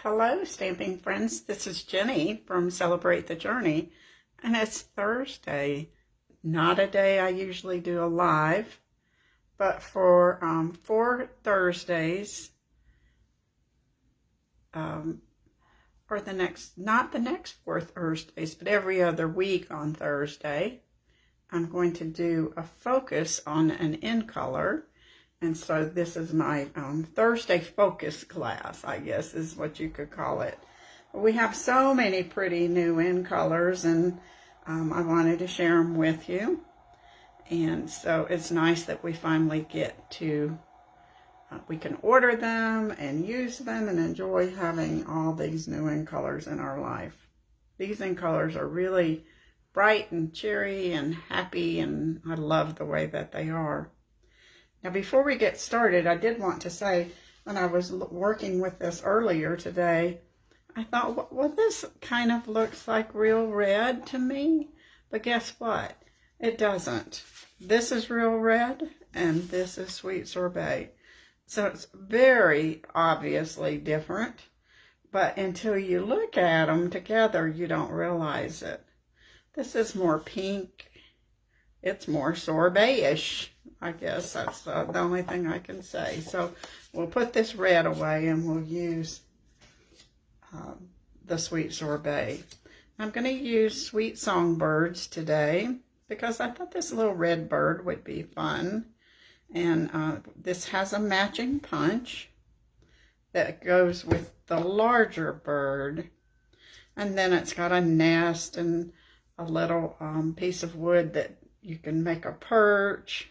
Hello, stamping friends. This is Jenny from Celebrate the Journey, and it's Thursday. Not a day I usually do a live, but for 4 Thursdays, or not the next 4 Thursdays, but every other week on Thursday, I'm going to do a focus on an in color. And so this is my Thursday focus class, I guess is what you could call it. We have so many pretty new in colors, and I wanted to share them with you. And so it's nice that we finally get to, we can order them and use them and enjoy having all these new in colors in our life. These in colors are really bright and cheery and happy, and I love the way that they are. Now, before we get started, I did want to say, when I was working with this earlier today, I thought, well, this kind of looks like real red to me. But guess what? It doesn't. This is real red, and this is sweet sorbet. So it's very obviously different. But until you look at them together, you don't realize it. This is more pink. It's more sorbet-ish. I guess that's the only thing I can say. So we'll put this red away and we'll use the sweet sorbet. I'm going to use sweet songbirds today because I thought this little red bird would be fun. And this has a matching punch that goes with the larger bird. And then it's got a nest and a little piece of wood that you can make a perch.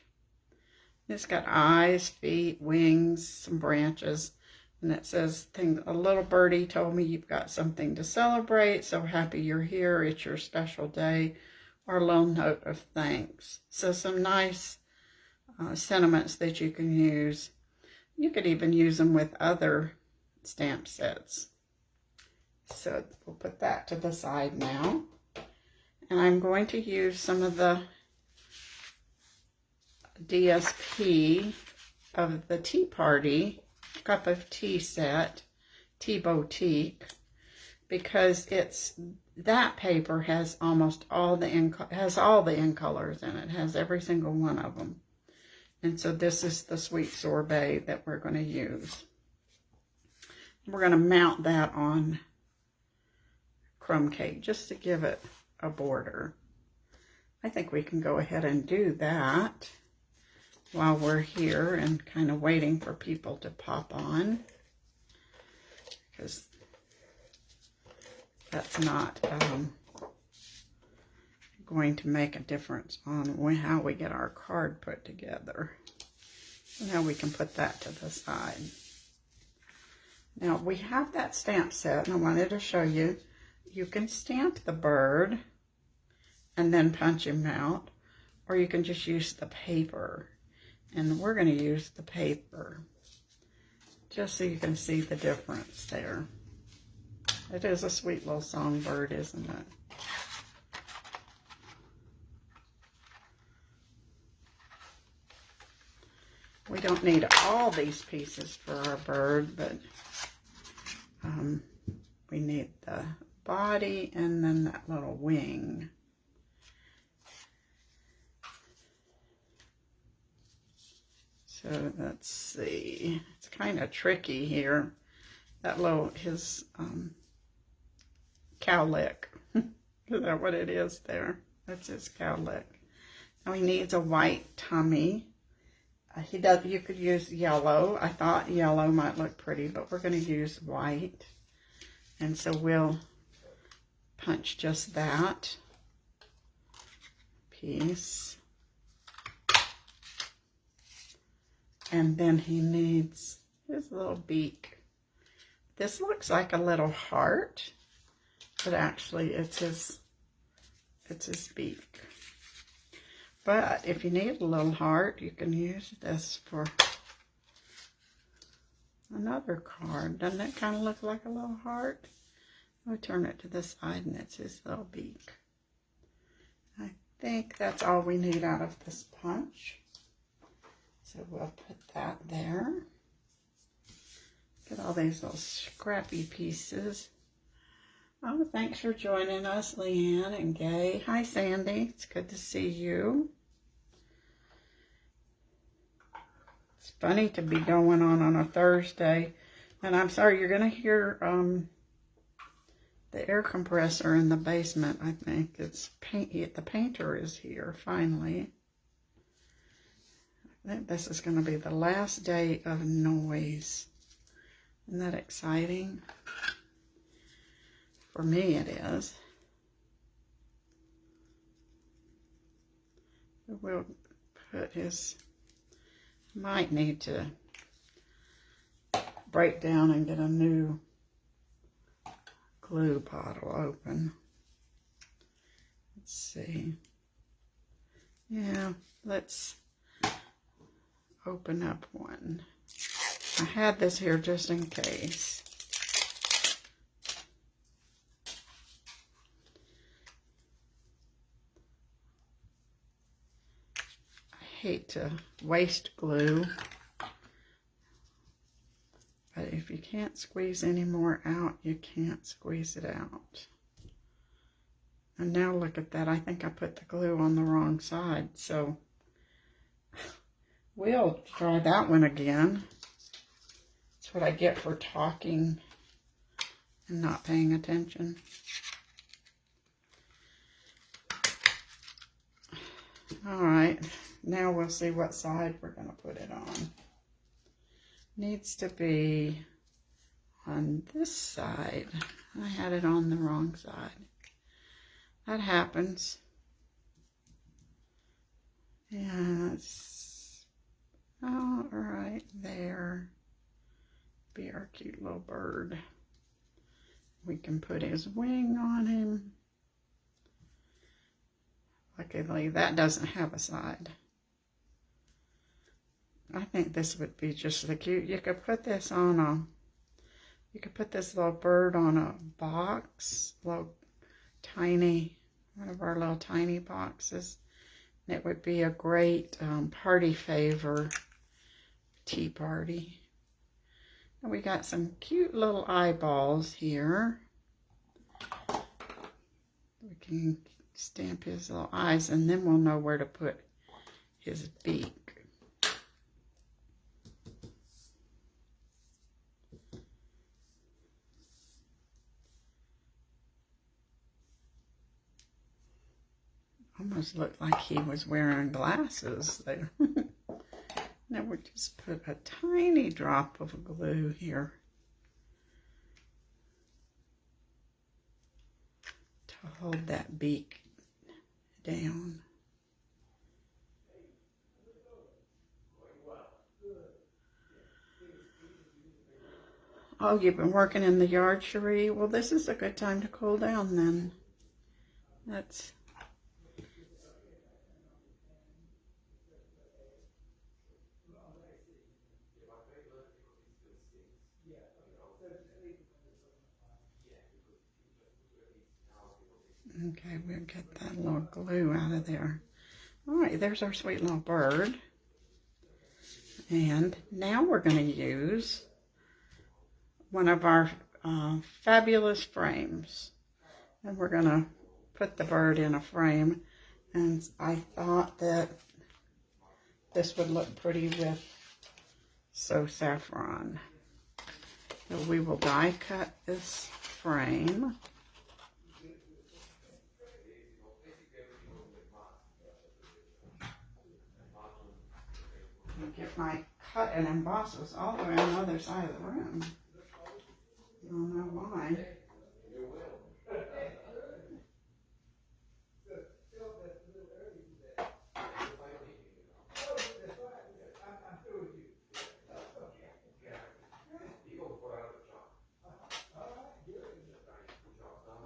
It's got eyes, feet, wings, some branches, and it says, a little birdie told me you've got something to celebrate, so happy you're here, it's your special day, or a little note of thanks. So some nice sentiments that you can use. You could even use them with other stamp sets. So we'll put that to the side now. And I'm going to use some of the DSP of the Tea Party Cup of Tea set, Tea Boutique, because that paper has almost all the in colors in it. It has every single one of them. And so this is the sweet sorbet that we're going to use. We're going to mount that on crumb cake just to give it a border. I think we can go ahead and do that while we're here and kind of waiting for people to pop on, because that's not going to make a difference on how we get our card put together. Now we can put that to the side. Now we have that stamp set, and I wanted to show you, you can stamp the bird and then punch him out, or you can just use the paper. And we're going to use the paper just so you can see the difference there. It is a sweet little songbird, isn't it? We don't need all these pieces for our bird, but we need the body and then that little wing. So let's see, it's kind of tricky here. That little, his cowlick, is that what it is there? That's his cowlick. Now he needs a white tummy. You could use yellow. I thought yellow might look pretty, but we're going to use white. And so we'll punch just that piece. And then he needs his little beak. This looks like a little heart, but actually it's his beak. But if you need a little heart, you can use this for another card. Doesn't it kind of look like a little heart? I'll turn it to the side, and it's his little beak. I think that's all we need out of this punch. So we'll put that there. Look at all these little scrappy pieces. Oh, thanks for joining us, Leanne and Gay. Hi, Sandy. It's good to see you. It's funny to be going on a Thursday. And I'm sorry, you're going to hear the air compressor in the basement, I think. It's the painter is here, finally. I think this is going to be the last day of noise. Isn't that exciting? For me, it is. We'll put his... Might need to break down and get a new glue bottle open. Let's see. Yeah, let's open up one. I had this here just in case. I hate to waste glue, but if you can't squeeze any more out, you can't squeeze it out. And now look at that. I think I put the glue on the wrong side, so we'll try that one again. That's what I get for talking and not paying attention. All right, now we'll see what side we're going to put it on. Needs to be on this side. I had it on the wrong side. That happens. Yes. All right, there. Be our cute little bird. We can put his wing on him. Luckily, that doesn't have a side. I think this would be just the cute. You could put this on you could put this little bird on a box, little tiny, one of our little tiny boxes. And it would be a great party favor, tea party. And we got some cute little eyeballs here. We can stamp his little eyes, and then we'll know where to put his beak. Almost looked like he was wearing glasses there. Now we'll just put a tiny drop of glue here to hold that beak down. Oh, you've been working in the yard, Cherie? Well, this is a good time to cool down then. That's... Okay, we'll get that little glue out of there. All right, there's our sweet little bird. And now we're going to use one of our fabulous frames. And we're going to put the bird in a frame. And I thought that this would look pretty with So Saffron. So we will die cut this frame. Get my cut and embosses all the way on the other side of the room. I don't know why.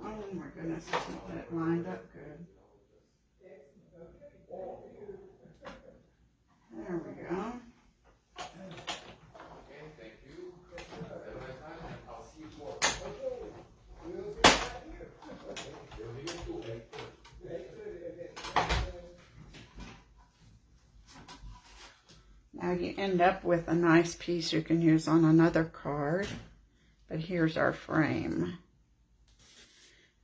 Oh my goodness, I think that lined up good. There we go. Now you end up with a nice piece you can use on another card. card, but here's our frame.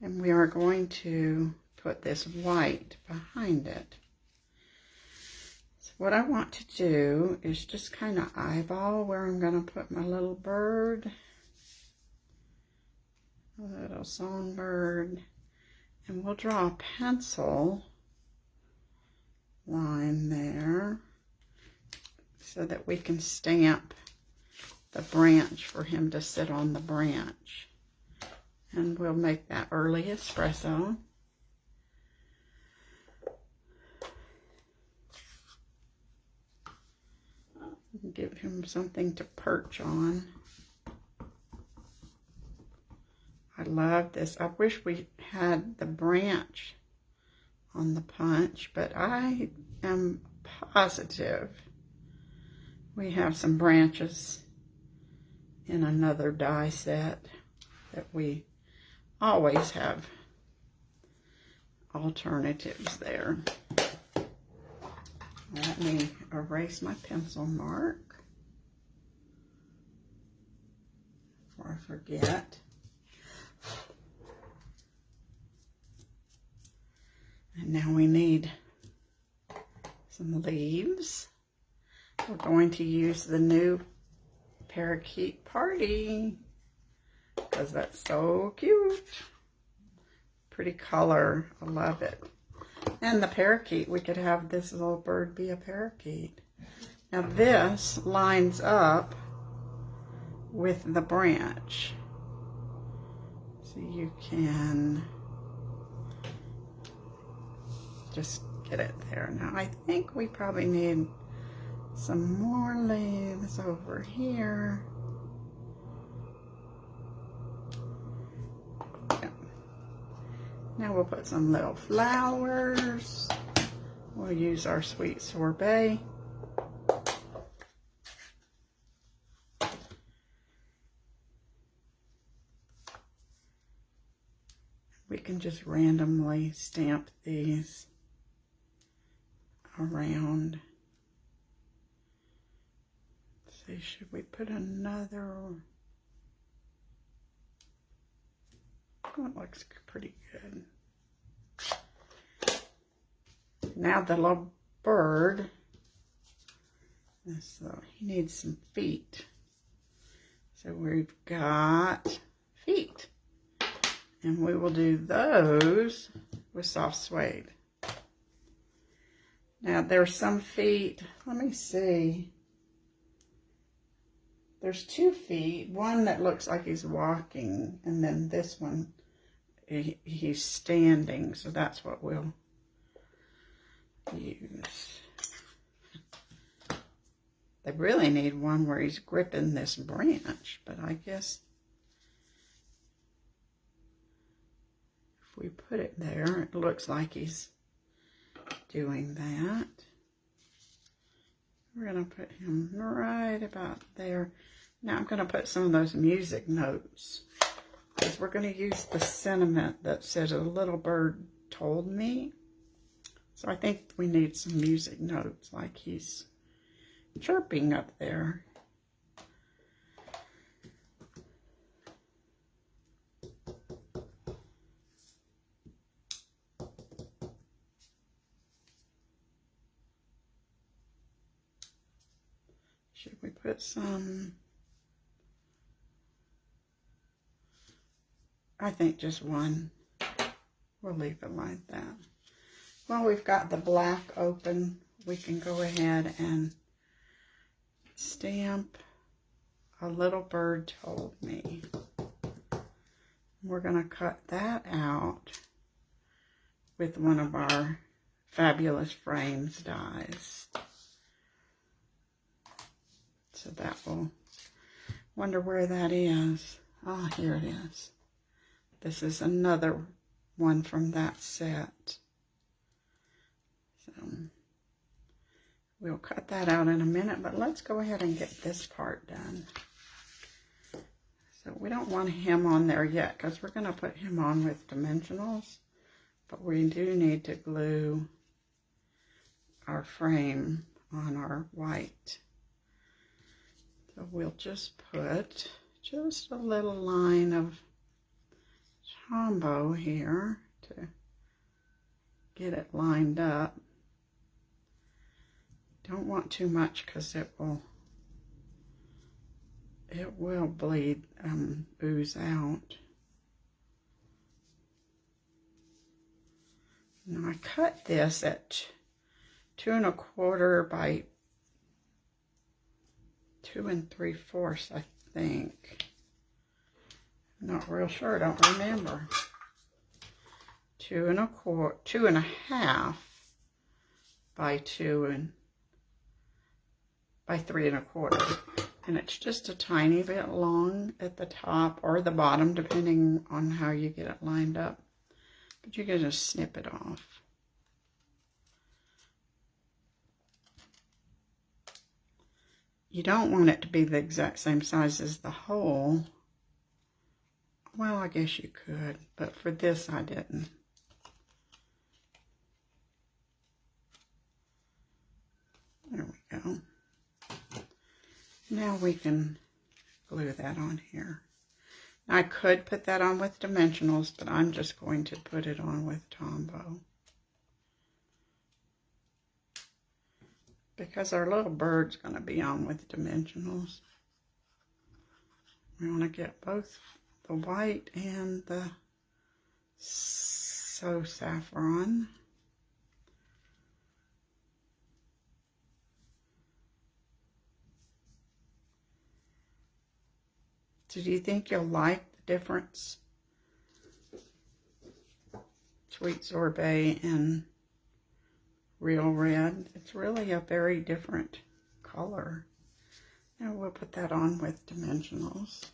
And we are going to put this white behind it. So what I want to do is just kind of eyeball where I'm going to put my little bird, a little songbird, and we'll draw a pencil line there so that we can stamp the branch for him to sit on the branch. And we'll make that early espresso. Give him something to perch on. I love this. I wish we had the branch on the punch, but I am positive we have some branches in another die set that we always have alternatives there. Let me erase my pencil mark before I forget. And now we need some leaves. We're going to use the new parakeet party because that's so cute. Pretty color. I love it. And the parakeet, we could have this little bird be a parakeet. Now this lines up with the branch. So you can just get it there. Now I think we probably need some more leaves over here. Yeah. Now we'll put some little flowers. We'll use our sweet sorbet. We can just randomly stamp these around. Let's see, should we put another? That looks pretty good. Now the little bird, so he needs some feet. So we've got feet. And we will do those with soft suede. Now there's some feet, let me see. There's 2 feet, one that looks like he's walking, and then this one, he's standing, so that's what we'll use. They really need one where he's gripping this branch, but I guess if we put it there, it looks like he's doing that. We're going to put him right about there. Now I'm going to put some of those music notes, because we're going to use the sentiment that said a little bird told me. So I think we need some music notes, like he's chirping up there. Should we put some? I think just one. We'll leave it like that. While we've got the black open, we can go ahead and stamp a little bird told me. We're going to cut that out with one of our Fabulous Frames dies. So that will, wonder where that is. Ah, here it is. This is another one from that set. So we'll cut that out in a minute, but let's go ahead and get this part done. So we don't want him on there yet because we're going to put him on with dimensionals, but we do need to glue our frame on our white. So we'll just put just a little line of Tombow here to get it lined up. Don't want too much because it will bleed, ooze out. Now I cut this at 2 1/4 by 2 3/4, I think. I'm not real sure, I don't remember. 2 1/2 by 3 1/4. And it's just a tiny bit long at the top or the bottom, depending on how you get it lined up. But you can just snip it off. You don't want it to be the exact same size as the hole. Well, I guess you could, but for this I didn't. There we go. Now we can glue that on here. I could put that on with dimensionals, but I'm just going to put it on with Tombow. Because our little bird's going to be on with dimensionals. We want to get both the white and the saffron. So do you think you'll like the difference? Sweet sorbet and real red. It's really a very different color. And we'll put that on with dimensionals.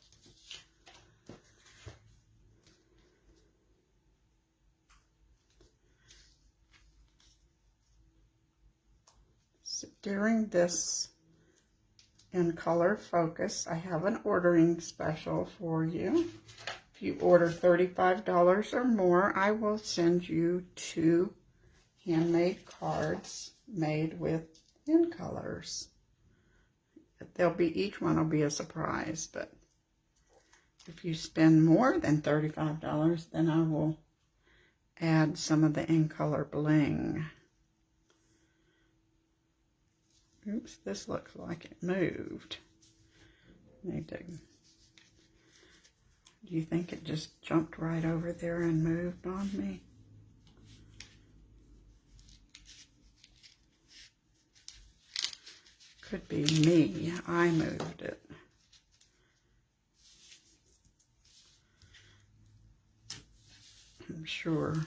So during this in color focus, I have an ordering special for you. If you order $35 or more, I will send you 2 handmade cards made with in colors. They'll be, each one will be a surprise, but if you spend more than $35, then I will add some of the in color bling. Oops, this looks like it moved. Do you think it just jumped right over there and moved on me? Could be me. I moved it. I'm sure.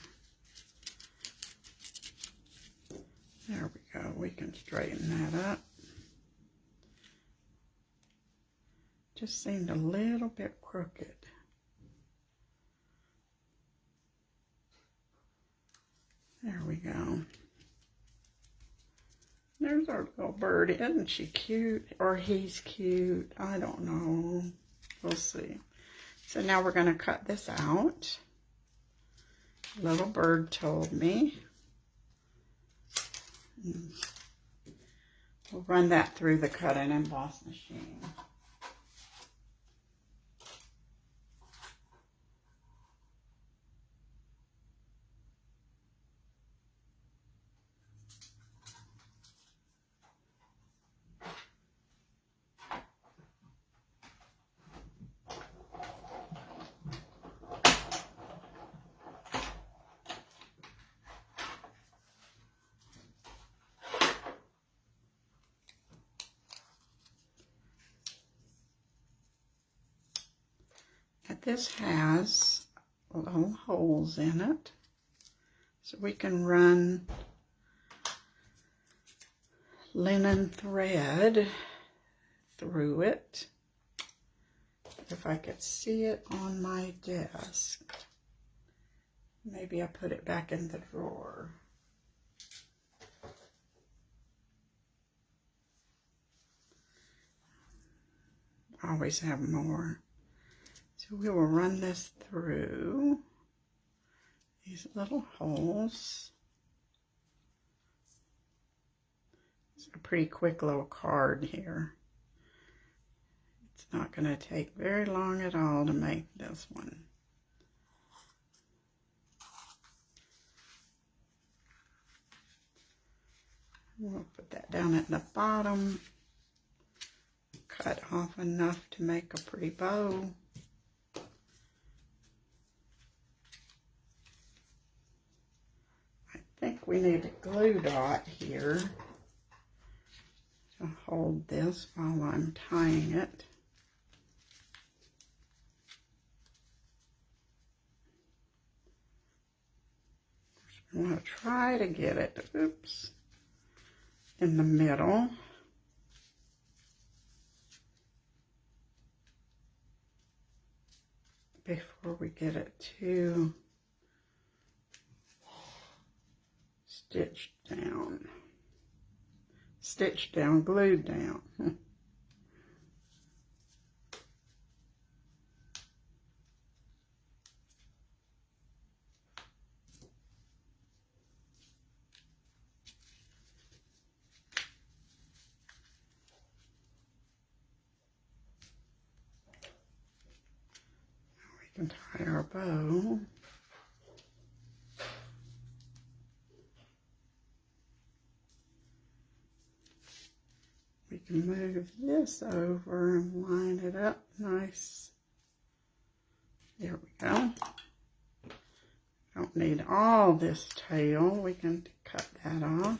There we go. We can straighten that up. Just seemed a little bit crooked. There we go. There's our little bird. Isn't she cute? Or he's cute. I don't know. We'll see. So now we're going to cut this out. Little bird told me. We'll run that through the cut and emboss machine. This has little holes in it, so we can run linen thread through it. If I could see it on my desk, maybe I put it back in the drawer. I always have more. So we will run this through these little holes. It's a pretty quick little card here. It's not going to take very long at all to make this one. We'll put that down at the bottom. Cut off enough to make a pretty bow. I think we need a glue dot here to hold this while I'm tying it. I'm going to try to get it, oops, in the middle. Before we get it too stitched down, glued down. We can tie our bow. We can move this over and line it up nice. There we go. Don't need all this tail. We can cut that off.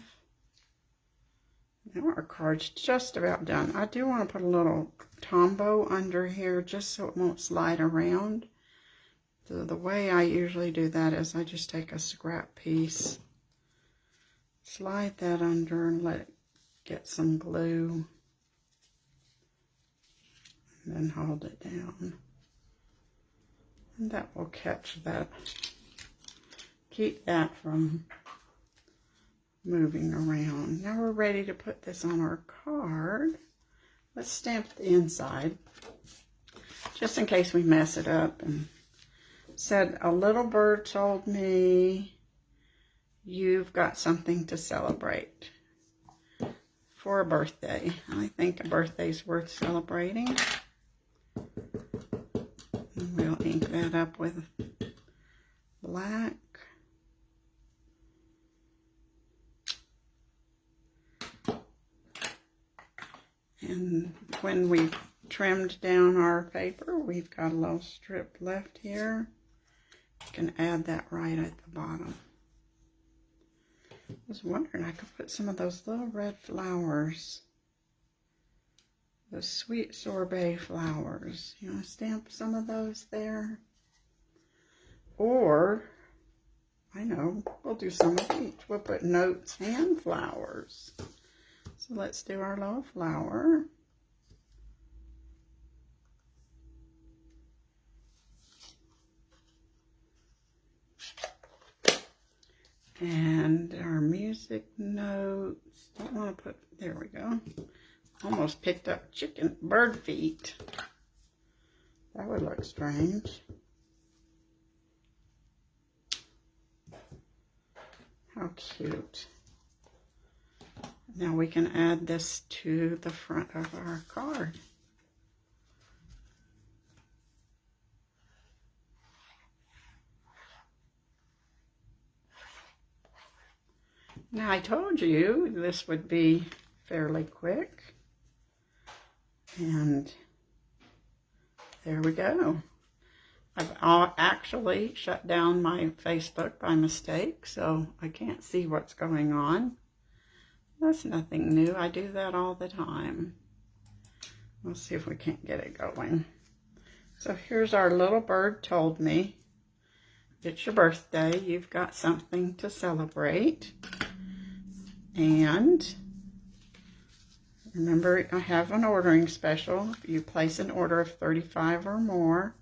Now our card's just about done. I do want to put a little tombow under here just so it won't slide around. So the way I usually do that is I just take a scrap piece, slide that under and let it get some glue, and then hold it down. And that will catch that, keep that from moving around. Now we're ready to put this on our card. Let's stamp the inside, just in case we mess it up. And said, a little bird told me you've got something to celebrate for a birthday. I think a birthday's worth celebrating. And we'll ink that up with black. And when we trimmed down our paper, we've got a little strip left here. You can add that right at the bottom. I was wondering, I could put some of those little red flowers, those sweet sorbet flowers. You want to stamp some of those there? Or, I know, we'll do some of each. We'll put notes and flowers. So let's do our little flower. And our music notes. Don't want to put, there we go. Almost picked up bird feet. That would look strange. How cute. Now we can add this to the front of our card. Now I told you this would be fairly quick. And there we go. I've actually shut down my Facebook by mistake, so I can't see what's going on. That's nothing new. I do that all the time. We'll see if we can't get it going. So here's our little bird told me. It's your birthday. You've got something to celebrate. And remember, I have an ordering special. If you place an order of 35 or more,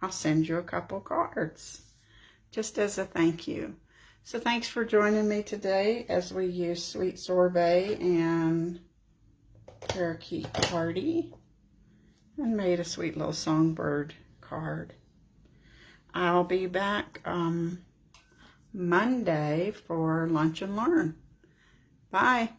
I'll send you a couple cards just as a thank you. So thanks for joining me today as we use Sweet Sorbet and Parakeet Party and made a sweet little songbird card. I'll be back Monday for Lunch and Learn. Bye.